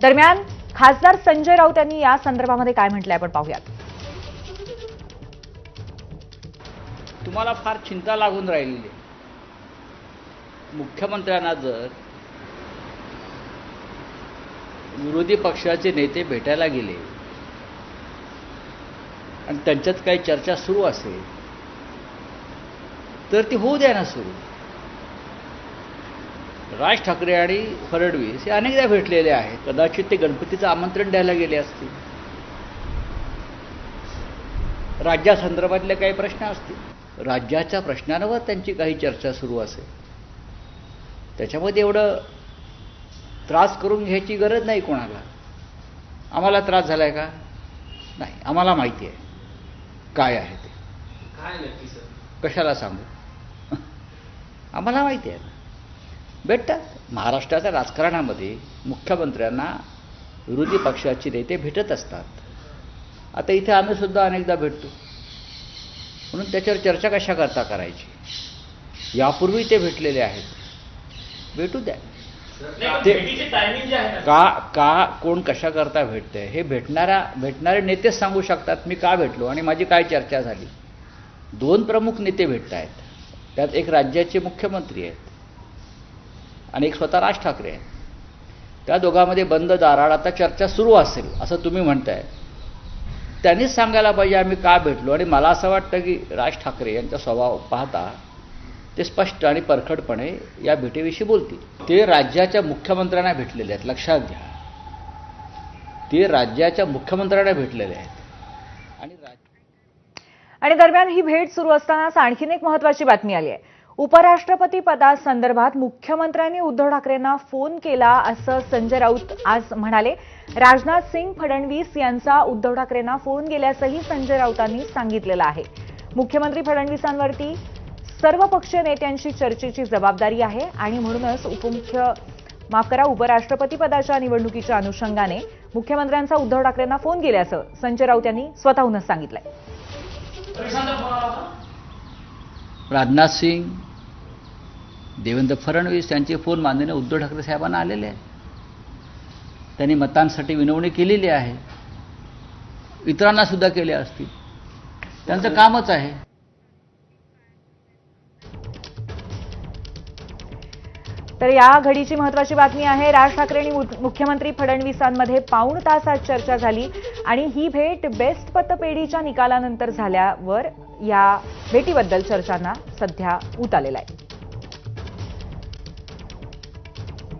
दरम्यान खासदार संजय राऊत यांनी या संदर्भामध्ये काय म्हटलंय आपण पाहूयात. तुम्हाला फार चिंता लागून राहिलेली आहे. मुख्यमंत्र्यांना जर विरोधी पक्षाचे नेते भेटायला गेले आणि त्यांच्यात काही चर्चा सुरू असेल तर ती होऊ द्या ना सुरू. राज ठाकरे आणि फडणवीस हे अनेकदा भेटलेले आहेत. कदाचित ते गणपतीचं आमंत्रण द्यायला गेले असतील. राज्यासंदर्भातले काही प्रश्न असतील. राज्याच्या प्रश्नांवर त्यांची काही चर्चा सुरू असेल. त्याच्यामध्ये एवढं त्रास करून घ्यायची गरज नाही कोणाला. आम्हाला त्रास झालाय का? नाही, आम्हाला माहिती आहे काय आहे ते. काय नक्की सर? कशाला सांगू? आम्हाला माहिती आहे ना. भेटतात. महाराष्ट्राच्या राजकारणामध्ये मुख्यमंत्र्यांना विरोधी पक्षाचे नेते भेटत असतात. आता इथे आम्ही सुद्धा अनेकदा भेटतो. म्हणून त्याच्यावर चर्चा कशा करता करायची? यापूर्वी ते भेटलेले आहेत. भेटू द्या. का कोण कशा करता भेटतंय हे भेटणारे नेतेच सांगू शकतात. मी का भेटलो आणि माझी काय चर्चा झाली. दोन प्रमुख नेते भेटत आहेत. त्यात एक राज्याचे मुख्यमंत्री आहेत आणि एक स्वतः राज ठाकरे आहेत. त्या दोघांमध्ये बंद दारात आता चर्चा सुरू असेल असं तुम्ही म्हणताय. त्यांनीच सांगायला पाहिजे आम्ही का भेटलो. आणि मला असं वाटतं की राज ठाकरे यांचा स्वभाव पाहता ते स्पष्ट आणि परखडपणे या भेटीविषयी बोलतील. ते राज्याच्या मुख्यमंत्र्यांना भेटलेले आहेत. लक्षात घ्या, ते राज्याच्या मुख्यमंत्र्यांना भेटलेले आहेत. आणि दरम्यान ही भेट सुरू असतानाच आणखीन एक महत्त्वाची बातमी आली आहे. उपराष्ट्रपती पदासंदर्भात मुख्यमंत्र्यांनी उद्धव ठाकरेंना फोन केला असं संजय राऊत आज म्हणाले. राजनाथ सिंग, फडणवीस यांचा उद्धव ठाकरेंना फोन गेल्याचंही संजय राऊतांनी सांगितलेलं आहे. मुख्यमंत्री फडणवीसांवरती सर्वपक्षीय नेत्यांशी चर्चेची जबाबदारी आहे आणि म्हणूनच उपराष्ट्रपती पदाच्या निवडणुकीच्या अनुषंगाने मुख्यमंत्र्यांचा उद्धव ठाकरेंना फोन गेल्याचं संजय राऊत यांनी स्वतःहूनच सांगितलंय. राजनाथ सिंग, देवेंद्र फडणवीस यांचे फोन माननीय उद्धव ठाकरे साहेबांना आलेले आहेत. त्यांनी मतांसाठी विनवणी केलेली आहे. इतरांना सुद्धा केले असतील. त्यांचं कामच आहे. तर या घडीची महत्त्वाची बातमी आहे. राज ठाकरे आणि मुख्यमंत्री फडणवीसांमध्ये पाऊण तासात चर्चा झाली आणि ही भेट बेस्ट पतपेढीच्या निकालानंतर झाल्यावर या भेटीबद्दल चर्चांना सध्या ऊत आलेला आहे.